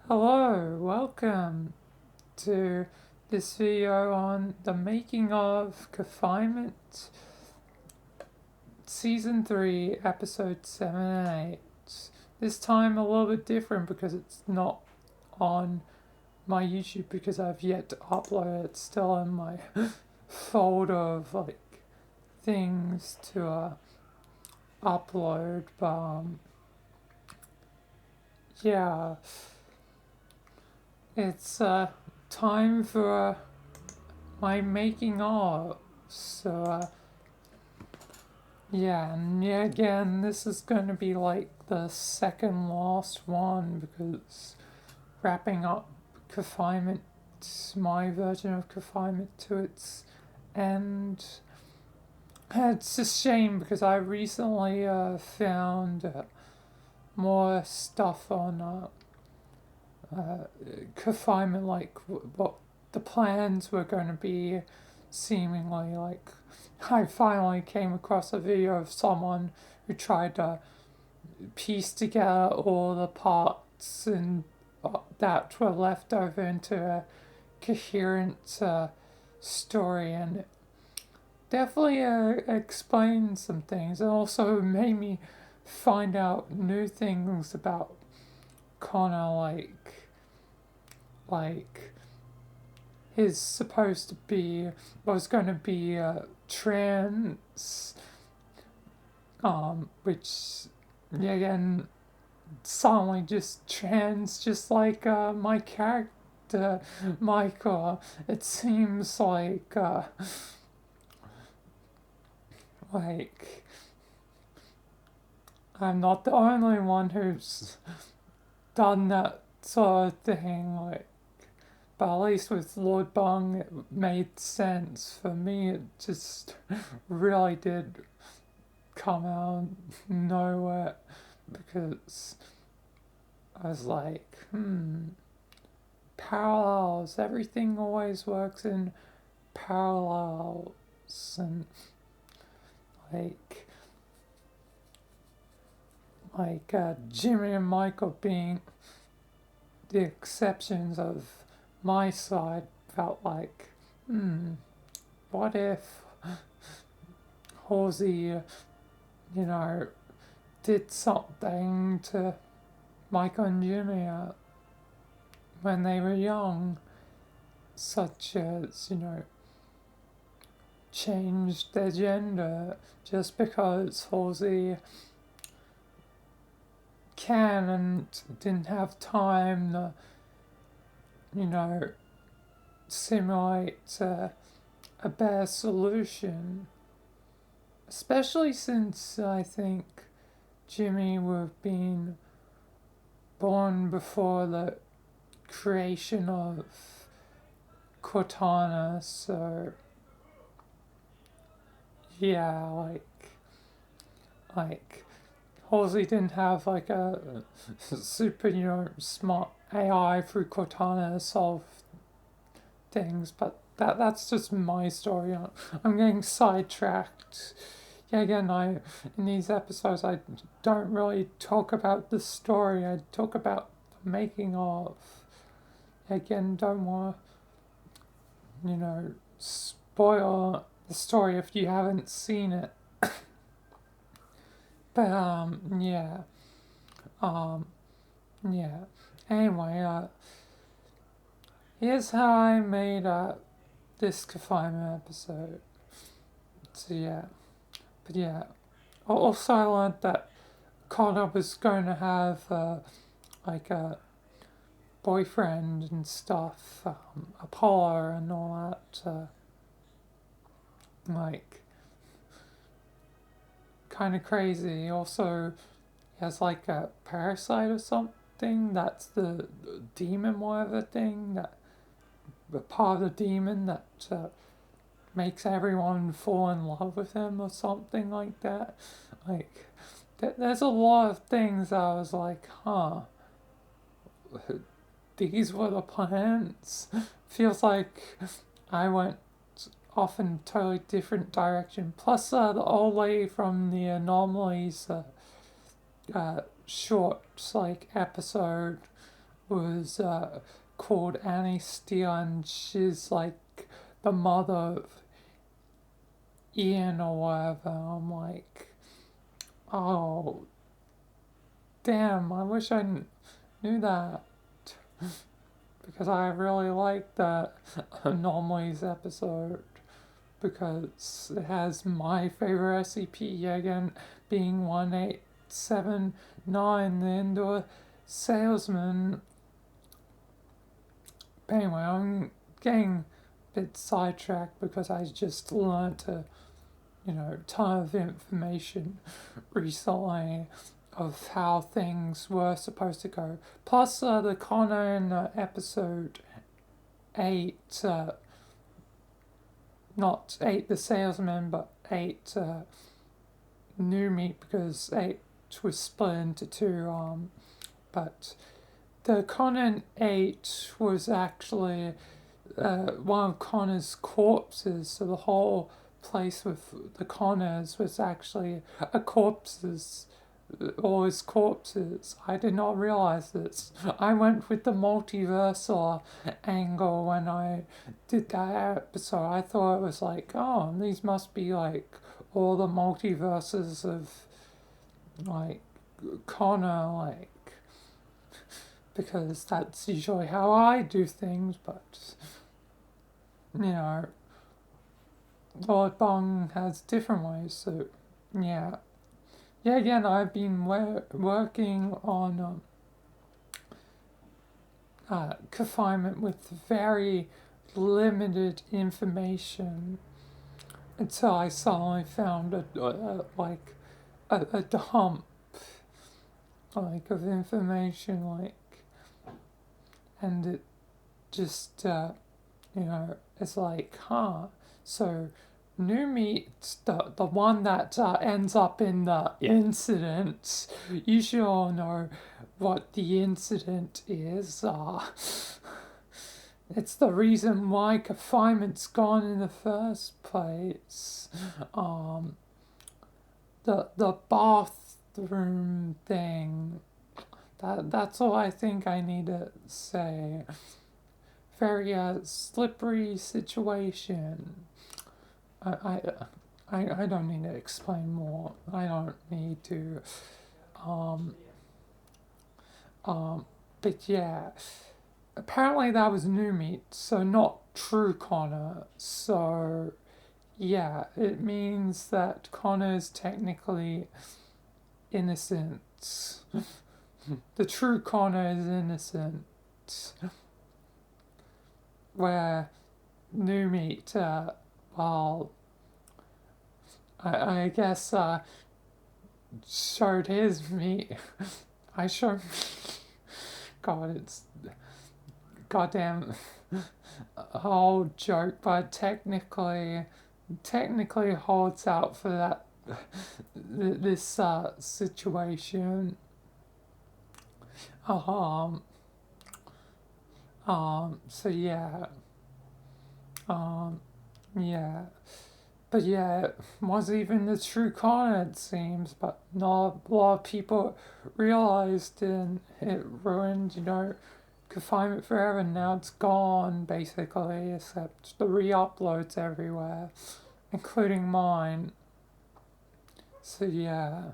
Hello, welcome to this video on the making of Confinement Season 3, Episode 7 and 8. This time a little bit different because it's not on my YouTube because I've yet to upload it. It's still in my folder of things to upload, but yeah, it's time for my making of. So yeah, and yeah, again, this is going to be like the second last one because wrapping up confinement, my version of confinement to its end. It's a shame because I recently found more stuff on confinement, like what the plans were going to be, seemingly. Like, I finally came across a video of someone who tried to piece together all the parts and that were left over into a coherent story, and it definitely explained some things, and also made me find out new things about Connor, like is supposed to be, was going to be trans, which yeah, again, suddenly just trans, just like my character Michael. It seems like I'm not the only one who's done that sort of thing. But at least with Lord Bung, it made sense. For me, it just really did come out of nowhere because I was like, parallels. Everything always works in parallels. And like, Jimmy and Michael being the exceptions of my side, felt like, what if Halsey, did something to Michael and Jimmy when they were young, such as, changed their gender just because Halsey can and didn't have time to, simulate a better solution. Especially since I think Jimmy would have been born before the creation of Cortana, so yeah, like Halsey didn't have like a super, smart AI through Cortana to solve things, but that's just my story. I'm getting sidetracked. Yeah, again, in these episodes I don't really talk about the story. I talk about the making of. Again, don't want to, spoil the story if you haven't seen it. But yeah. Anyway, here's how I made this confinement episode. So yeah, but yeah. Also, I learned that Connor was going to have a boyfriend and stuff, Apollo and all that. Like, kind of crazy. He also has like a parasite or something. That's the demon, whatever thing, that the part of the demon that makes everyone fall in love with him or something like that. Like, there's a lot of things I was like, these were the plans. Feels like I went off in a totally different direction. Plus, the old lady from the Anomalies short episode was called Annie Steele, and she's like the mother of Ian or whatever. I'm like, oh, damn, I wish I knew that. Because I really like that Anomalies episode. Because it has my favorite SCP again being 1879, the indoor salesman. But anyway, I'm getting a bit sidetracked because I just learned ton of information recently of how things were supposed to go. Plus, the Connor in episode 8, not 8 the salesman, but 8 new meat, because 8 was split into two. But the Connor 8 was actually one of Connor's corpses, so the whole place with the Connors was actually a corpses, all his corpses. I did not realize this. I went with the multiversal angle when I did that episode. I thought it was like, oh, these must be like all the multiverses of like Connor, like, because that's usually how I do things, but Lord Bong has different ways, so yeah. Yeah, again, I've been working on confinement with very limited information until I suddenly found a dump like of information, like, and it just it's like, so new meat, the one that ends up in the incident, you should all know what the incident is. It's the reason why confinement's gone in the first place. The bathroom thing. That's all I think I need to say. Very slippery situation. I don't need to explain more. I don't need to. But yeah, apparently that was new meat, so not true Connor. So yeah, it means that Connor is technically innocent. The true Connor is innocent. Where new meat, well, I guess showed his meat. I showed. God, it's goddamn whole joke, but technically holds out for that this situation. So yeah. Yeah. But yeah, it was even the true Connor, it seems, but not a lot of people realized, and it ruined, confinement forever. Now it's gone, basically, except the re-uploads everywhere, including mine. So yeah.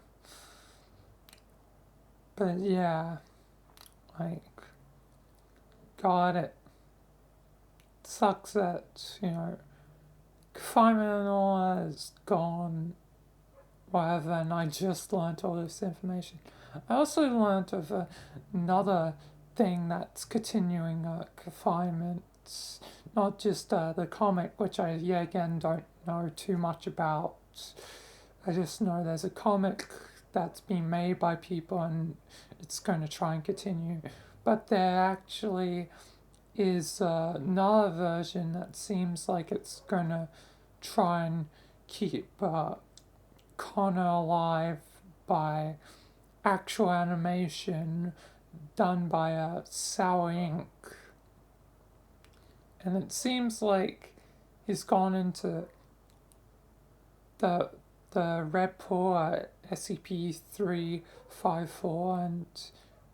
But yeah, like, got it. Sucks that, confinement and all that is gone, whatever, and I just learnt all this information. I also learnt of another thing that's continuing confinement, not just the comic, which I, again, don't know too much about. I just know there's a comic that's being made by people and it's going to try and continue. But there actually is another version that seems like it's going to try and keep Connor alive by actual animation done by Sour Inc. And it seems like he's gone into the Red Pool SCP-354, and it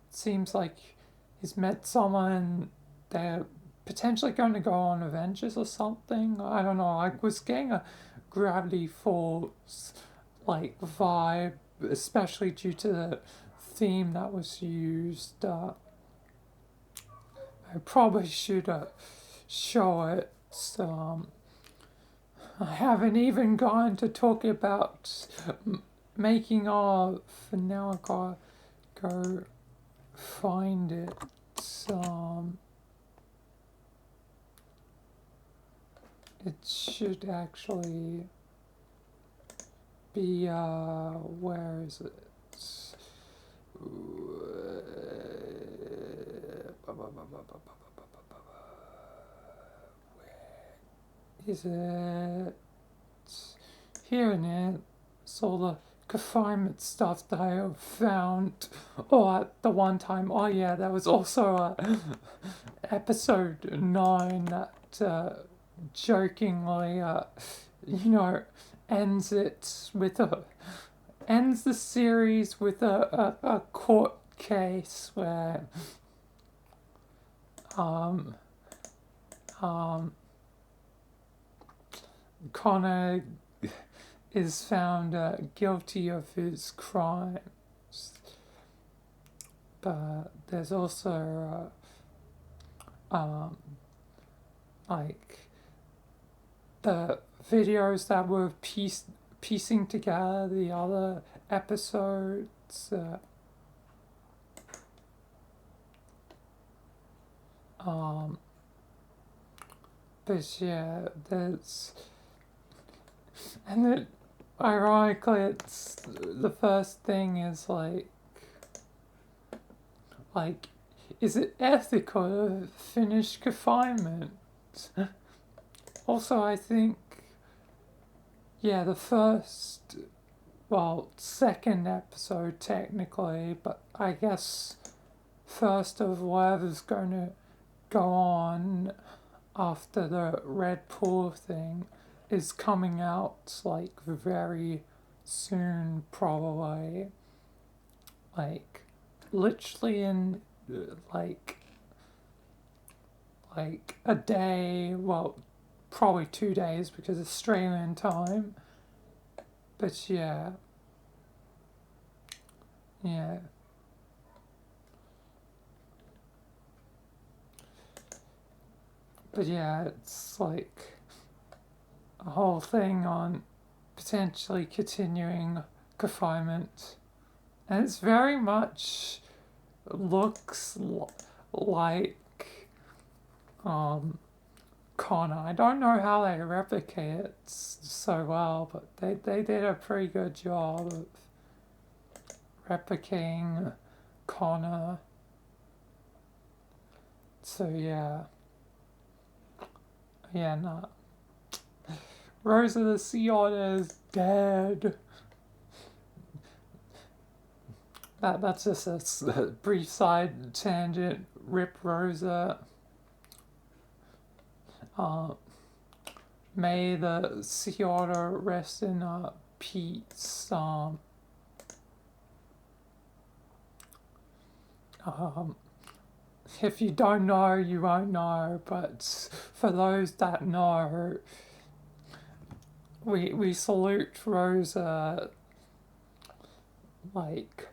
seems like he's met someone. They're potentially going to go on adventures or something. I don't know. I was getting a Gravity Falls like vibe, especially due to the theme that was used. I probably should show it. I haven't even gone to talk about making of, and now I gotta go find it. It should actually be, where is it? Is it here and there? It's all the confinement stuff that I have found. Oh, at the one time. Oh yeah, there was also episode 9 that jokingly, ends it with ends the series with a court case where Connor is found guilty of his crimes, but there's also like the videos that were piecing together the other episodes. But yeah, there's, and it, ironically, it's the first thing is like, is it ethical to finish confinement? Also, I think, yeah, the first, well, second episode technically, but I guess first of whatever's going to go on after the Red Pool thing is coming out like very soon, probably. Like, literally in like a day, well, probably 2 days because Australian time. But yeah. But yeah, it's like a whole thing on potentially continuing confinement. And it's very much looks like Connor. I don't know how they replicate it so well, but they did a pretty good job of replicating Connor. So yeah. Yeah, no. Rosa the Sea Otter is dead. That's just a brief side tangent. Rip Rosa. May the sea otter rest in peace. If you don't know, you won't know. But for those that know, we salute Rosa. Like,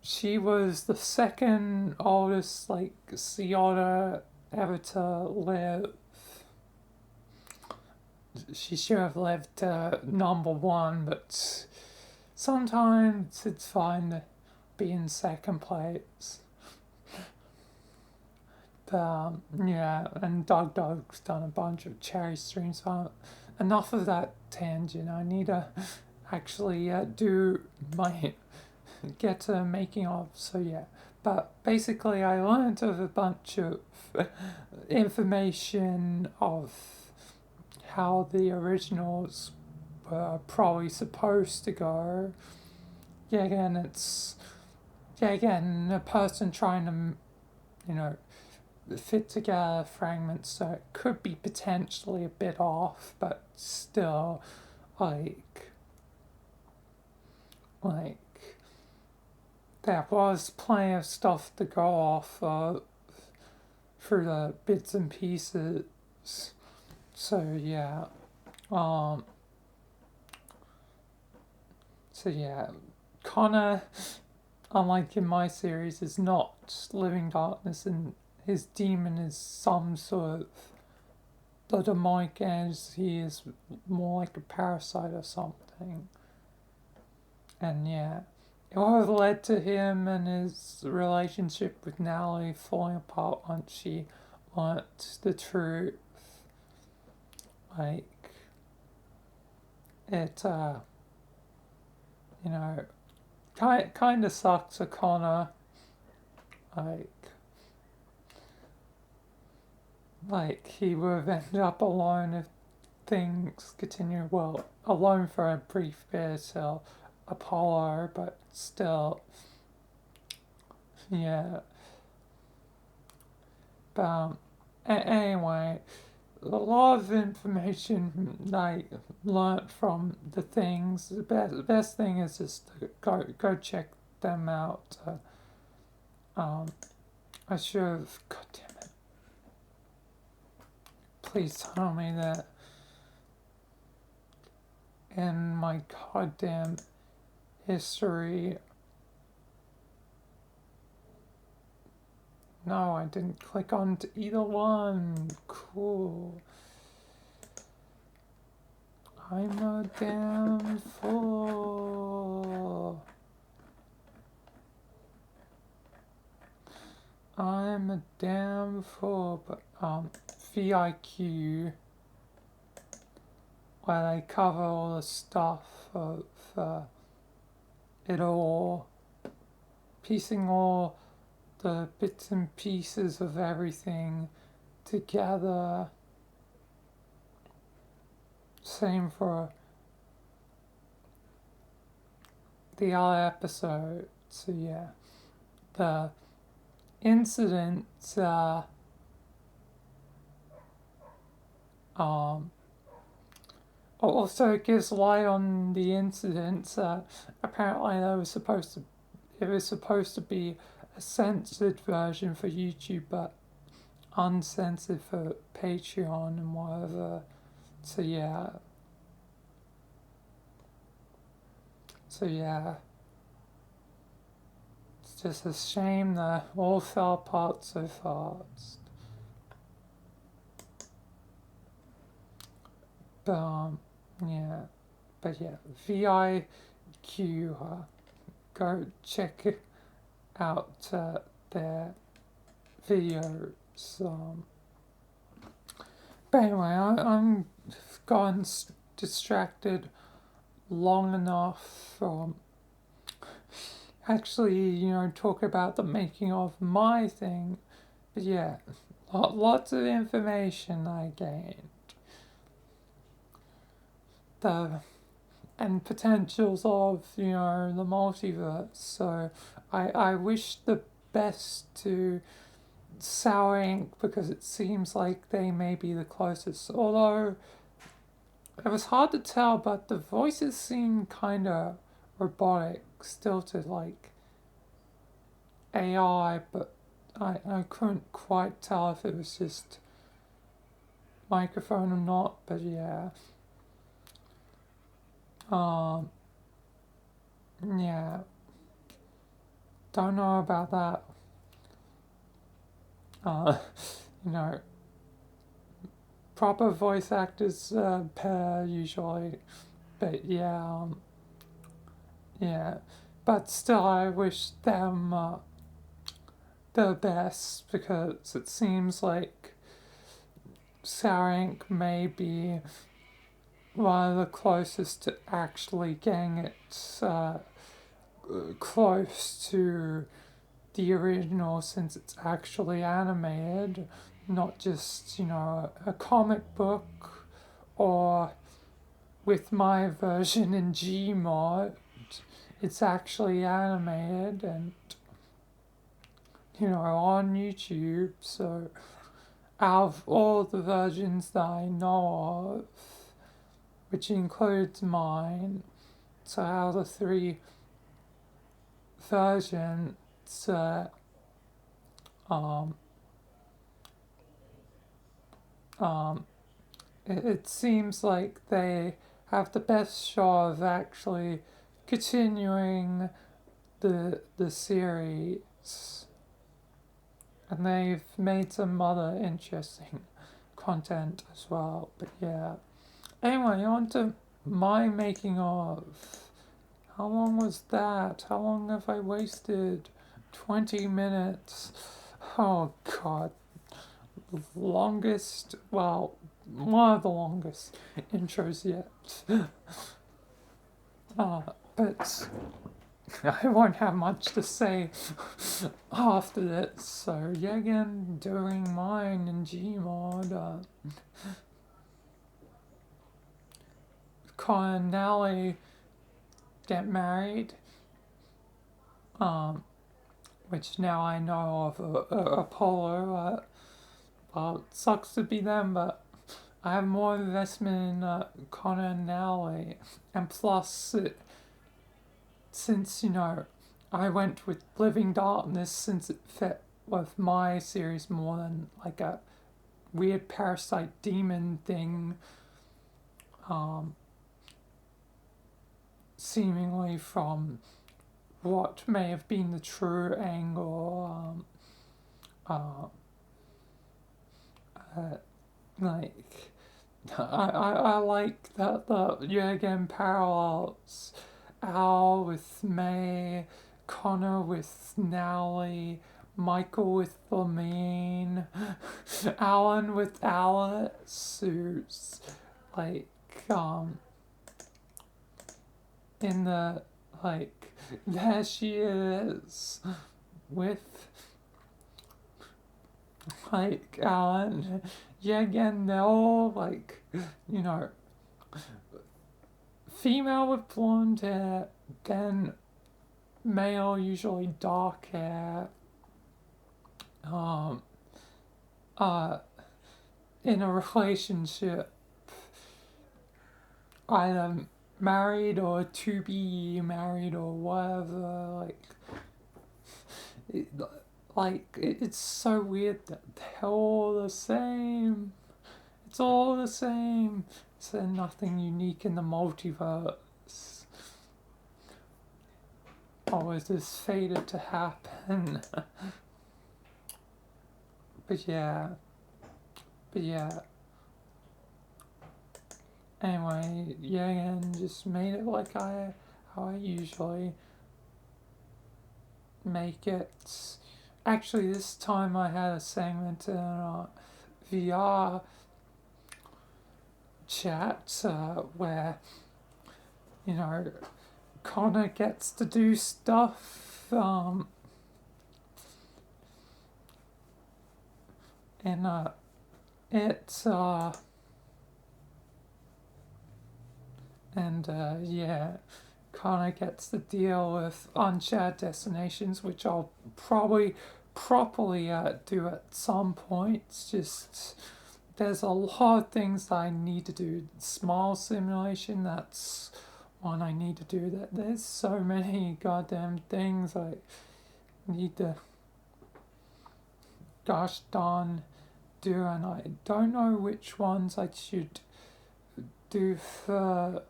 she was the second oldest sea otter ever to live. She should have lived to number 1, but sometimes it's fine to be in second place. But yeah, and Dog's done a bunch of cherry streams. Enough of that tangent. I need to actually get to making of. So yeah, but basically I learned of a bunch of information of how the originals were probably supposed to go. Yeah, again, a person trying to, fit together fragments, so it could be potentially a bit off, but still, like there was plenty of stuff to go off for the bits and pieces. So yeah, um, so yeah, Connor, unlike in my series, is not living darkness, and his demon is some sort of the demonic energy. He is more like a parasite or something. And yeah, it would have led to him and his relationship with Natalie falling apart once she learnt the truth. Like, it, you know, kind of sucks for Connor. Like, he would have ended up alone if things continue well. Alone for a brief bit till Apollo, but still, yeah. But anyway, a lot of information I learnt from the things. The best thing is just to go check them out. I should have. God damn it! Please tell me that in my goddamn history. No, I didn't click on to either one. Cool. I'm a damn fool. I'm a damn fool. But VIQ, where they cover all the stuff of it all, piecing all the bits and pieces of everything together. Same for the other episode. So yeah, the incidents also gives light on the incidents. Apparently it was supposed to be a censored version for YouTube, but uncensored for Patreon and whatever. So yeah. It's just a shame that all fell apart so fast. But yeah. But yeah, VIQ, go check out their videos. But anyway, I'm gone distracted long enough from actually, talk about the making of my thing. But yeah, lots of information I gained. And potentials of, the multiverse. So I wish the best to Sour Ink because it seems like they may be the closest. Although it was hard to tell, but the voices seem kind of robotic, stilted like AI, but I couldn't quite tell if it was just microphone or not, but yeah. Yeah. Don't know about that. You know, proper voice actors pair usually, but yeah, yeah. But still, I wish them the best because it seems like Sour Ink may be one of the closest to actually getting it close to the original since it's actually animated, not just, a comic book or with my version in Gmod. It's actually animated and, on YouTube. So out of all the versions that I know of, which includes mine, so out of the three version, um, um, it seems like they have the best shot of actually continuing the series, and they've made some other interesting content as well. But yeah. Anyway, on to my making of. How long was that? How long have I wasted? 20 minutes. Oh god. Longest, well, one of the longest intros yet. But I won't have much to say after this, so yeah, again, doing mine in Gmod. Connor and Nally get married, which now I know of Apollo. Well, it sucks to be them, but I have more investment in Connor and Nally, and plus, since I went with Living Darkness, since it fit with my series more than like a weird parasite demon thing, seemingly from what may have been the true angle. Like, I like that again parallels Al with May, Connor with Nally, Michael with Lamine, Alan with Alice, who's like in the like there she is with like Alan. Yeah, again, they're all like, female with blonde hair, then male, usually dark hair, in a relationship, either married or to be married or whatever, it's so weird that they're all the same. It's all the same. There's nothing unique in the multiverse. Or is this fated to happen? But yeah. Anyway, yeah, again, just made it like how I usually make it. Actually, this time I had a segment in a VR chat where, Connor gets to do stuff in it and yeah, Connor gets to deal with unshared destinations, which I'll probably properly do at some point. Just there's a lot of things that I need to do. Smile simulation, that's one I need to do. That there's so many goddamn things I need to gosh darn do, and I don't know which ones I should do first.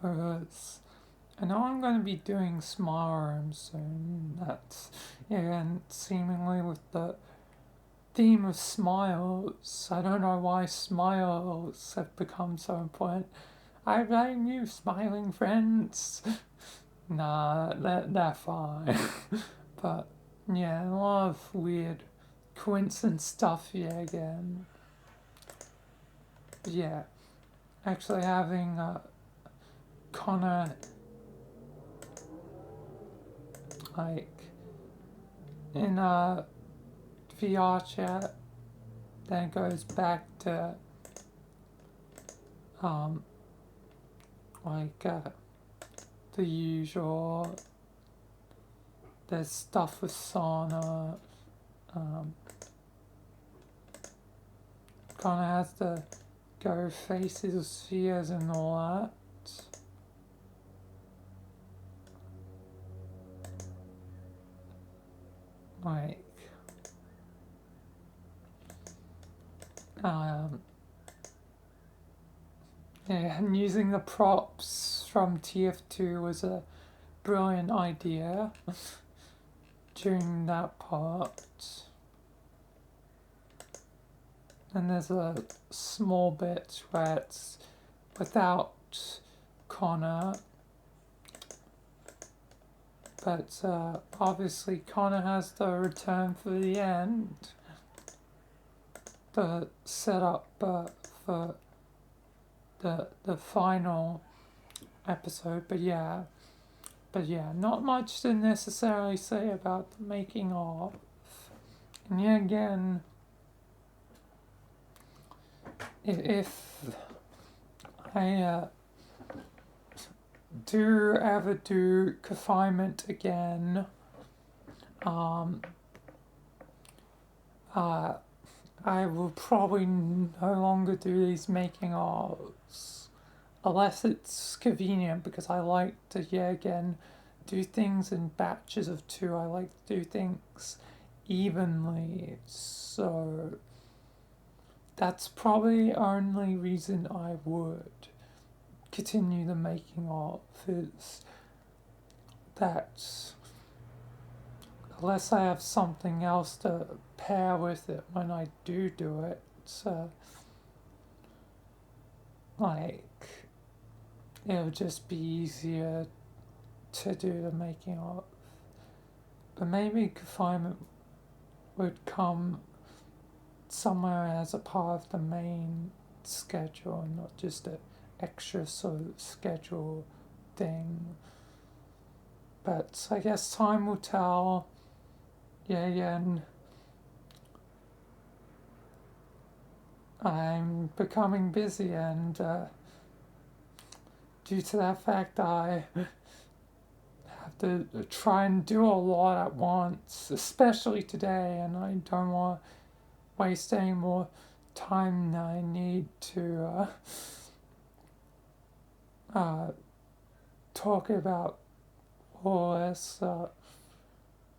Because I know I'm going to be doing Smile Room soon. That's, and seemingly with the theme of smiles. I don't know why smiles have become so important. I blame you, smiling friends. Nah, they're fine. But yeah, a lot of weird coincidence stuff here again. But yeah, actually having Connor like in a VR chat, then goes back to the usual. There's stuff with sauna. Connor has to go face his fears and all that. like um, yeah, and using the props from TF2 was a brilliant idea during that part. And there's a small bit where it's without Connor, but obviously Connor has to return for the end, the setup for the final episode. But yeah, not much to necessarily say about the making of. And yet again, if I do ever do confinement again, I will probably no longer do these making ofs unless it's convenient, because I like to again do things in batches of two. I like to do things evenly, so that's probably the only reason I would continue the making of, is that unless I have something else to pair with it when I do it, like it'll just be easier to do the making of. But maybe confinement would come somewhere as a part of the main schedule and not just an extra sort of schedule thing. But I guess time will tell. Yeah, and I'm becoming busy, and due to that fact, I have to try and do a lot at once, especially today, and I don't want to waste any more time than I need to talk about all this.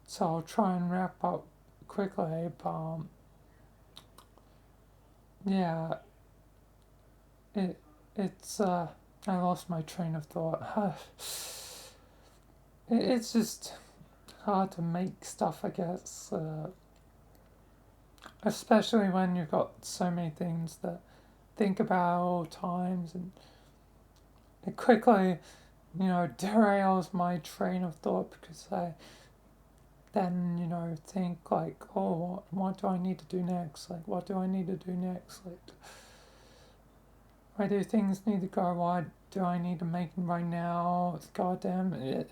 So I'll try and wrap up quickly. But yeah, it's I lost my train of thought. It's just hard to make stuff, I guess. Especially when you've got so many things to think about all times, and it quickly, derails my train of thought, because I then, think like, oh, what do I need to do next? Like, what do I need to do next? Like, where do things need to go? What do I need to make right now? God damn it.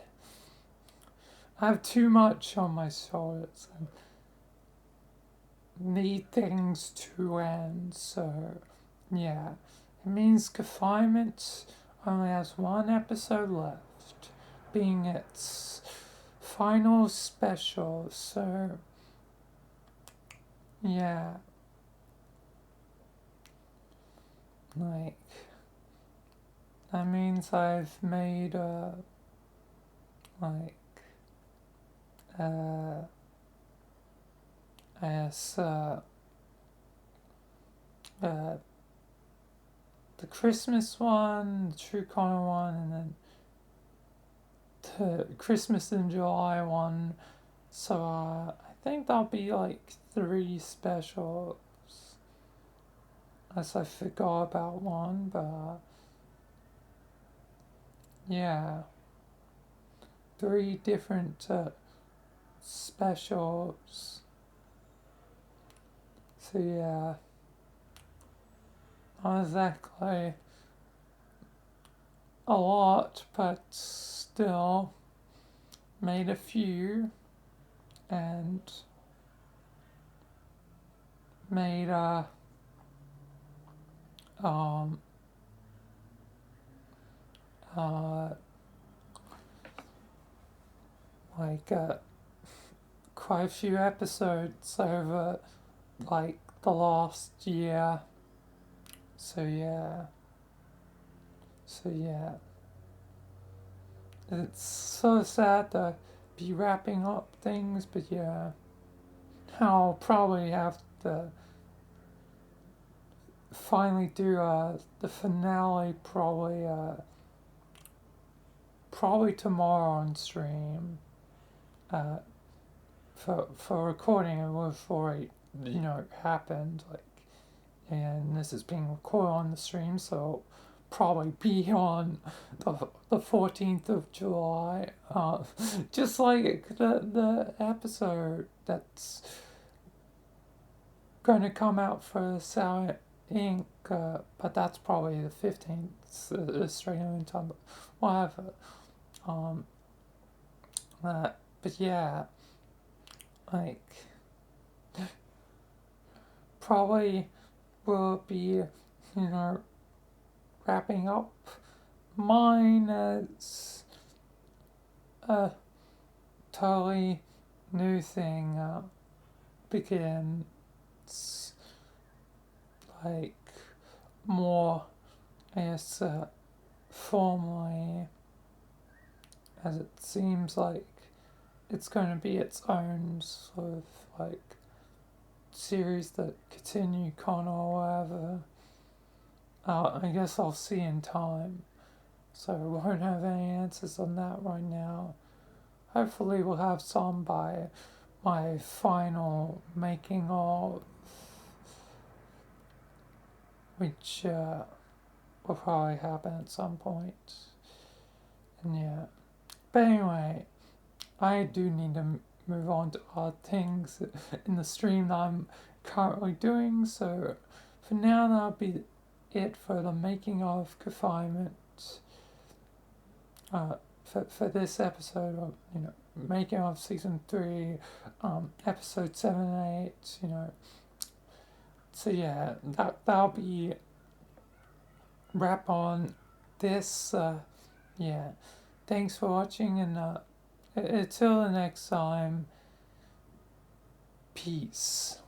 I have too much on my shoulders and need things to end, so yeah. It means confinement only has one episode left, being its final special, so yeah. Like, that means I've made like I guess the Christmas one, the True Connor one, and then the Christmas in July one. So I think that'll be like 3 specials. As I forgot about one, but yeah, 3 different specials. So yeah, not exactly a lot, but still made a few, and made um like quite a few episodes over like the last year. So yeah. It's so sad to be wrapping up things, but yeah. I'll probably have to finally do the finale probably tomorrow on stream. Uh, for recording it before it happened, like, and this is being recorded on the stream, so probably be on the 14th of July. Just like the episode that's going to come out for Sour Inc., but that's probably the 15th Australian time, but whatever. Um, but yeah, like, probably will be, wrapping up mine as a totally new thing, begins, like, more, I guess, formally, as it seems like it's going to be its own sort of, like, series that continue con or whatever. I guess I'll see in time. So I won't have any answers on that right now. Hopefully we'll have some by my final making of, which will probably happen at some point. And yeah. But anyway, I do need to move on to other things in the stream that I'm currently doing. So for now, that'll be it for the making of confinement. For this episode of making of season 3, episode 7 and 8. So yeah, that'll be wrap on this. Yeah, thanks for watching, and until the next time, peace.